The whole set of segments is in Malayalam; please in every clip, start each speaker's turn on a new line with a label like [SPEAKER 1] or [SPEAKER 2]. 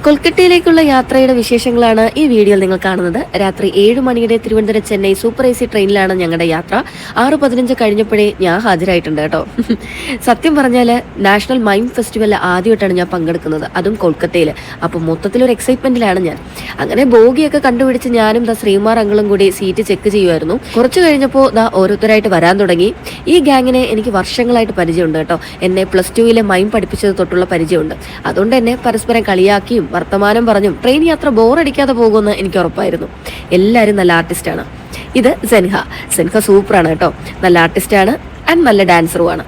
[SPEAKER 1] കൊൽക്കത്തയിലേക്കുള്ള യാത്രയുടെ വിശേഷങ്ങളാണ് ഈ വീഡിയോയിൽ നിങ്ങൾ കാണുന്നത്. രാത്രി 7 മണിയുടെ തിരുവനന്തപുരം ചെന്നൈ സൂപ്പർ AC ട്രെയിനിലാണ് ഞങ്ങളുടെ യാത്ര. 6:15 കഴിഞ്ഞപ്പോഴേ ഞാൻ ഹാജരായിട്ടുണ്ട് കേട്ടോ. സത്യം പറഞ്ഞാൽ നാഷണൽ മൈം ഫെസ്റ്റിവലിൽ ആദ്യമായിട്ടാണ് ഞാൻ പങ്കെടുക്കുന്നത്, അതും കൊൽക്കത്തയിൽ. അപ്പോൾ മൊത്തത്തിലൊരു എക്സൈറ്റ്മെന്റിലാണ് ഞാൻ. അങ്ങനെ ബോഗിയൊക്കെ കണ്ടുപിടിച്ച് ഞാനും ശ്രീമാർ അങ്കിളും കൂടി സീറ്റ് ചെക്ക് ചെയ്യുമായിരുന്നു. കുറച്ച് കഴിഞ്ഞപ്പോൾ ഓരോരുത്തരായിട്ട് വരാൻ തുടങ്ങി. ഈ ഗ്യാങ്ങിനെ എനിക്ക് വർഷങ്ങളായിട്ട് പരിചയമുണ്ട് കേട്ടോ. എന്നെ +2 മൈം പഠിപ്പിച്ചത് തൊട്ടുള്ള പരിചയമുണ്ട്. അതുകൊണ്ട് തന്നെ പരസ്പരം കളിയാക്കിയും വർത്തമാനം പറഞ്ഞും ട്രെയിൻ യാത്ര ബോറടിക്കാതെ പോകുമെന്ന് എനിക്ക് ഉറപ്പായിരുന്നു. എല്ലാവരും നല്ല ആർട്ടിസ്റ്റാണ്. ഇത് സെൻഹ സൂപ്പറാണ് കേട്ടോ. നല്ല ആർട്ടിസ്റ്റാണ് ആൻഡ് നല്ല ഡാൻസറുമാണ്.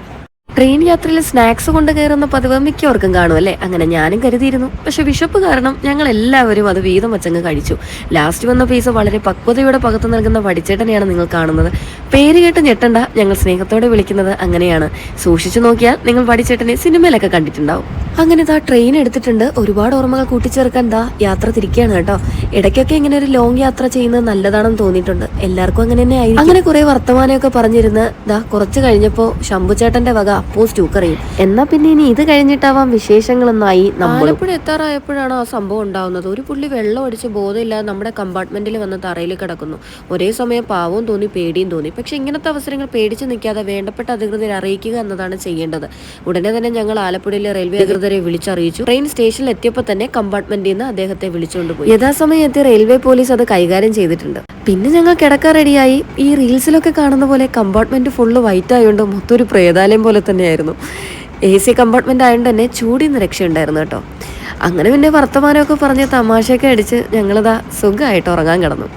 [SPEAKER 1] ട്രെയിൻ യാത്രയിൽ സ്നാക്സ് കൊണ്ട് കയറുന്ന പതിവ് മിക്കവർക്കും കാണും അല്ലേ? അങ്ങനെ ഞാനും കരുതിയിരുന്നു. പക്ഷെ വിശപ്പ് കാരണം ഞങ്ങൾ എല്ലാവരും അത് വീതം വച്ചങ്ങ് കഴിച്ചു. ലാസ്റ്റ് വന്ന പീസ് വളരെ പക്വതയോടെ പകർത്തു നൽകുന്ന വടിച്ചേട്ടനെയാണ് നിങ്ങൾ കാണുന്നത്. പേര് കേട്ട് ഞെട്ടണ്ട, ഞങ്ങൾ സ്നേഹത്തോടെ വിളിക്കുന്നത് അങ്ങനെയാണ്. സൂക്ഷിച്ചു നോക്കിയാൽ നിങ്ങൾ വടിച്ചേട്ടനെ സിനിമയിലൊക്കെ കണ്ടിട്ടുണ്ടാവും. അങ്ങനെ ട്രെയിൻ എടുത്തിട്ടുണ്ട്. ഒരുപാട് ഓർമ്മകൾ കൂട്ടിച്ചേർക്കാൻ യാത്ര തിരിക്കുകയാണ് കേട്ടോ. ഇടയ്ക്കൊക്കെ ഇങ്ങനെ ഒരു ലോങ് യാത്ര ചെയ്യുന്നത് നല്ലതാണെന്ന് തോന്നിയിട്ടുണ്ട്. എല്ലാവർക്കും അങ്ങനെ തന്നെ ആയിരിക്കും. അങ്ങനെ കുറെ വർത്തമാനമൊക്കെ പറഞ്ഞിരുന്ന് കുറച്ച് കഴിഞ്ഞപ്പോൾ ശംഭുചേട്ടന്റെ വക അപ്പോസ് ടൂക്കറിയും. എന്നാ പിന്നെ ഇനി ഇത് കഴിഞ്ഞിട്ടാവാം വിശേഷങ്ങളൊന്നായി. ആലപ്പുഴ എത്താറായപ്പോഴാണ് ആ സംഭവം ഉണ്ടാവുന്നത്. ഒരു പുള്ളി വെള്ളം അടിച്ച് ബോധമില്ലാതെ നമ്മുടെ കമ്പാർട്ട്മെന്റിൽ വന്ന് തറയിൽ കിടക്കുന്നു. ഒരേ സമയം പാവവും തോന്നി, പേടിയും തോന്നി. പക്ഷെ ഇങ്ങനത്തെ അവസരങ്ങൾ പേടിച്ച് നിൽക്കാതെ വേണ്ടപ്പെട്ട അധികൃതരെ അറിയിക്കുക എന്നതാണ് ചെയ്യേണ്ടത്. ഉടനെ തന്നെ ഞങ്ങൾ ആലപ്പുഴയിലെ റെയിൽവേ അധികൃതരെ വിളിച്ചറിയിച്ചു. ട്രെയിൻ സ്റ്റേഷനിൽ എത്തിയപ്പോൾ തന്നെ കമ്പാർട്ട്മെന്റിൽ നിന്ന് അദ്ദേഹത്തെ വിളിച്ചുകൊണ്ടുപോയി. യഥാസമയം എത്തിയ റെയിൽവേ പോലീസ് അത് കൈകാര്യം ചെയ്തിട്ടുണ്ട്. പിന്നെ ഞങ്ങൾ കിടക്കാൻ റെഡിയായി. ഈ റീൽസിലൊക്കെ കാണുന്ന പോലെ കമ്പാർട്ട്മെന്റ് ഫുള്ള് വൈറ്റ് ആയതുകൊണ്ട് മൊത്തം ഒരു പ്രേതാലയം പോലെ തന്നെയായിരുന്നു. AC കമ്പാർട്ട്മെന്റ് ആയതുകൊണ്ട് തന്നെ ചൂടിന്ന് രക്ഷയുണ്ടായിരുന്നു കേട്ടോ. അങ്ങനെ പിന്നെ വർത്തമാനമൊക്കെ പറഞ്ഞ് തമാശയൊക്കെ അടിച്ച് ഞങ്ങളിതാ സുഖമായിട്ട് ഉറങ്ങാൻ കിടന്നു.